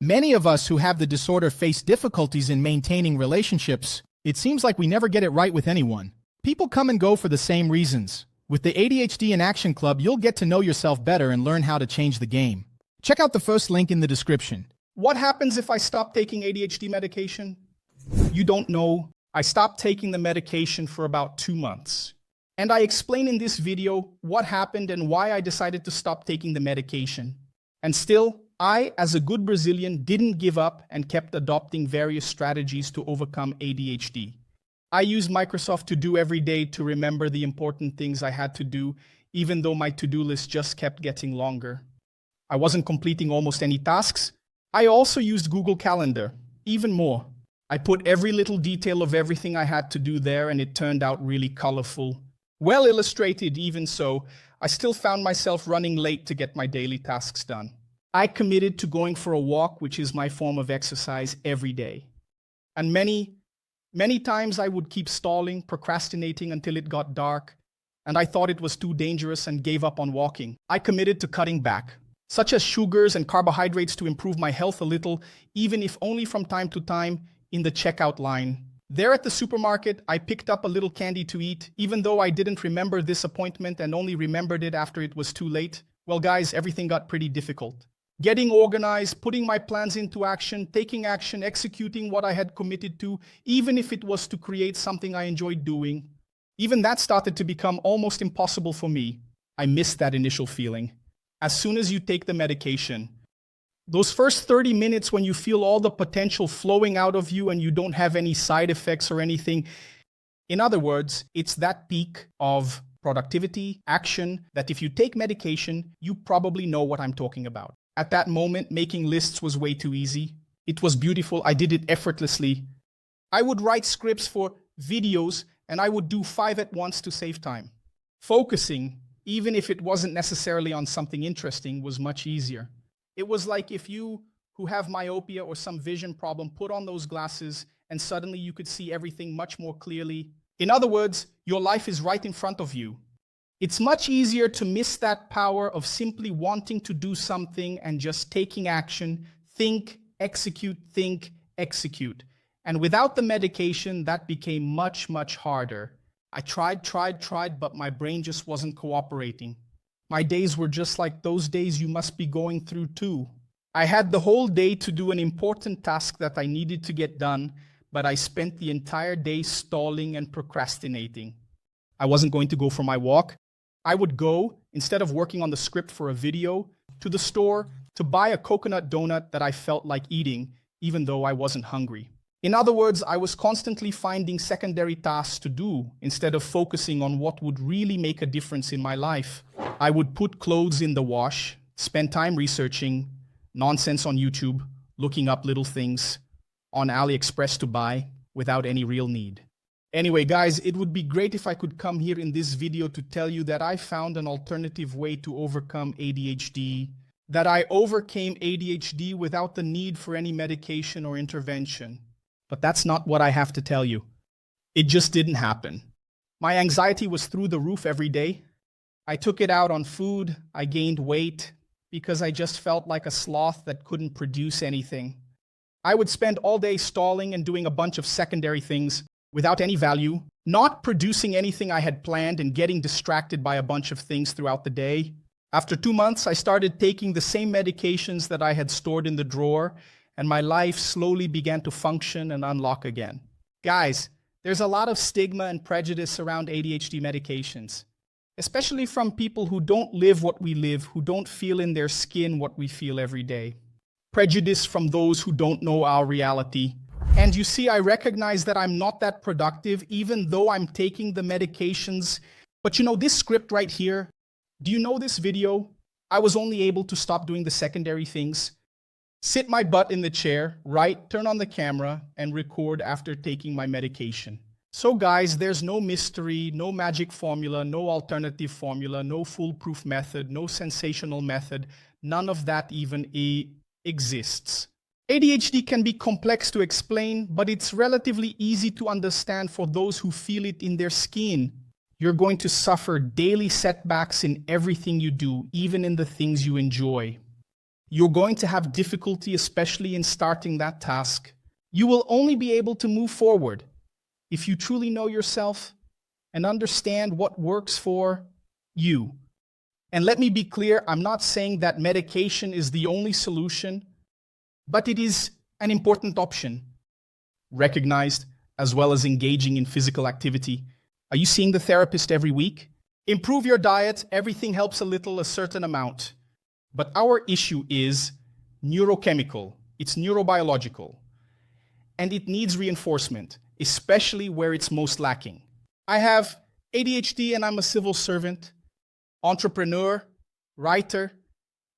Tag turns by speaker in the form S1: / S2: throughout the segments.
S1: Many of us who have the disorder face difficulties in maintaining relationships. It seems like we never get it right with anyone. People come and go for the same reasons. With the ADHD in Action Club, you'll get to know yourself better and learn how to change the game. Check out the first link in the description.
S2: What happens if I stop taking ADHD medication? You don't know. I stopped taking the medication for about 2 months. And I explain in this video what happened and why I decided to stop taking the medication. And still, I, as a good Brazilian, didn't give up and kept adopting various strategies to overcome ADHD. I used Microsoft To Do every day to remember the important things I had to do, even though my to-do list just kept getting longer. I wasn't completing almost any tasks. I also used Google Calendar, even more. I put every little detail of everything I had to do there, and it turned out really colorful. Well illustrated, even so, I still found myself running late to get my daily tasks done. I committed to going for a walk, which is my form of exercise, every day. And many times I would keep stalling, procrastinating until it got dark, and I thought it was too dangerous and gave up on walking. I committed to cutting back, such as sugars and carbohydrates, to improve my health a little, even if only from time to time in the checkout line. There at the supermarket, I picked up a little candy to eat, even though I didn't remember this appointment and only remembered it after it was too late. Well, guys, everything got pretty difficult. Getting organized, putting my plans into action, taking action, executing what I had committed to, even if it was to create something I enjoyed doing. Even that started to become almost impossible for me. I missed that initial feeling. As soon as you take the medication, those first 30 minutes when you feel all the potential flowing out of you and you don't have any side effects or anything. In other words, it's that peak of productivity, action, that if you take medication, you probably know what I'm talking about. At that moment, making lists was way too easy. It was beautiful. I did it effortlessly. I would write scripts for videos, and I would do 5 at once to save time. Focusing, even if it wasn't necessarily on something interesting, was much easier. It was like if you, who have myopia or some vision problem, put on those glasses and suddenly you could see everything much more clearly. In other words, your life is right in front of you. It's much easier to miss that power of simply wanting to do something and just taking action, think, execute, And without the medication, that became much harder. I tried, but my brain just wasn't cooperating. My days were just like those days you must be going through too. I had the whole day to do an important task that I needed to get done, but I spent the entire day stalling and procrastinating. I wasn't going to go for my walk. I would go, instead of working on the script for a video, to the store to buy a coconut donut that I felt like eating, even though I wasn't hungry. In other words, I was constantly finding secondary tasks to do instead of focusing on what would really make a difference in my life. I would put clothes in the wash, spend time researching nonsense on YouTube, looking up little things on AliExpress to buy without any real need. Anyway, guys, it would be great if I could come here in this video to tell you that I found an alternative way to overcome ADHD, that I overcame ADHD without the need for any medication or intervention. But that's not what I have to tell you. It just didn't happen. My anxiety was through the roof every day. I took it out on food. I gained weight because I just felt like a sloth that couldn't produce anything. I would spend all day stalling and doing a bunch of secondary things without any value, not producing anything I had planned and getting distracted by a bunch of things throughout the day. After 2 months, I started taking the same medications that I had stored in the drawer, and my life slowly began to function and unlock again. Guys, there's a lot of stigma and prejudice around ADHD medications, especially from people who don't live what we live, who don't feel in their skin what we feel every day. Prejudice from those who don't know our reality. And you see, I recognize that I'm not that productive, even though I'm taking the medications. But you know, this script right here, do you know this video? I was only able to stop doing the secondary things, sit my butt in the chair, write, turn on the camera, and record after taking my medication. So guys, there's no mystery, no magic formula, no alternative formula, no foolproof method, no sensational method. None of that even exists. ADHD can be complex to explain, but it's relatively easy to understand for those who feel it in their skin. You're going to suffer daily setbacks in everything you do, even in the things you enjoy. You're going to have difficulty, especially in starting that task. You will only be able to move forward if you truly know yourself and understand what works for you. And let me be clear, I'm not saying that medication is the only solution, but it is an important option, recognized as well as engaging in physical activity. Are you seeing the therapist every week? Improve your diet, everything helps a little, a certain amount. But our issue is neurochemical, it's neurobiological, and it needs reinforcement, especially where it's most lacking. I have ADHD and I'm a civil servant, entrepreneur, writer,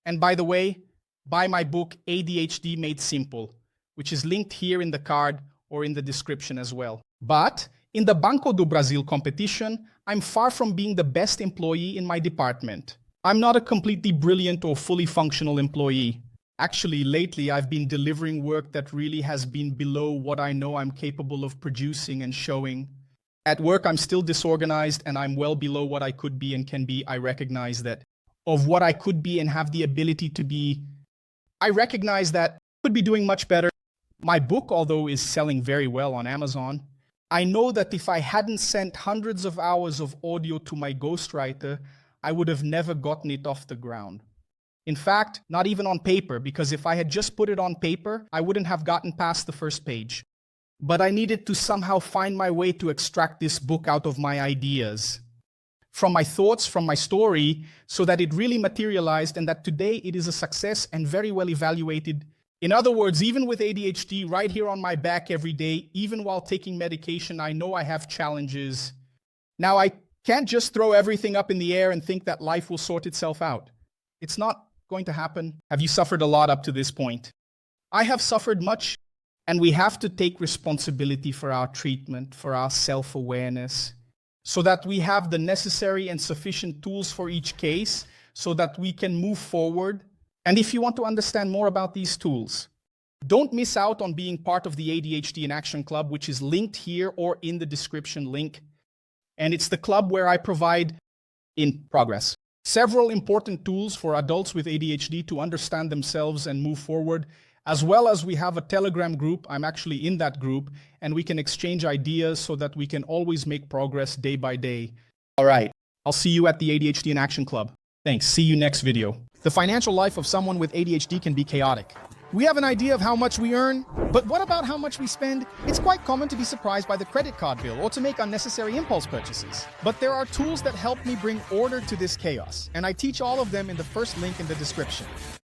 S2: and by the way, buy my book ADHD Made Simple, which is linked here in the card or in the description as well. But in the Banco do Brasil competition, I'm far from being the best employee in my department. I'm not a completely brilliant or fully functional employee. Actually, lately I've been delivering work that really has been below what I know I'm capable of producing and showing. At work, I'm still disorganized and I'm well below what I could be and can be. I recognize that of what I could be and have the ability to be. I recognize that I could be doing much better. My book, although is selling very well on Amazon, I know that if I hadn't sent hundreds of hours of audio to my ghostwriter, I would have never gotten it off the ground. In fact, not even on paper, because if I had just put it on paper, I wouldn't have gotten past the first page. But I needed to somehow find my way to extract this book out of my ideas, from my thoughts, from my story, so that it really materialized and that today it is a success and very well evaluated. In other words, even with ADHD right here on my back every day, even while taking medication, I know I have challenges. Now, I can't just throw everything up in the air and think that life will sort itself out. It's not going to happen. Have you suffered a lot up to this point? I have suffered much, and we have to take responsibility for our treatment, for our self-awareness, so that we have the necessary and sufficient tools for each case so that we can move forward. And if you want to understand more about these tools, don't miss out on being part of the ADHD in Action Club, which is linked here or in the description link. And it's the club where I provide, in progress, several important tools for adults with ADHD to understand themselves and move forward, as well as we have a Telegram group. I'm actually in that group, and we can exchange ideas so that we can always make progress day by day. All right, I'll see you at the ADHD in Action Club. Thanks, see you next video.
S1: The financial life of someone with ADHD can be chaotic. We have an idea of how much we earn, but what about how much we spend? It's quite common to be surprised by the credit card bill or to make unnecessary impulse purchases. But there are tools that help me bring order to this chaos, and I teach all of them in the first link in the description.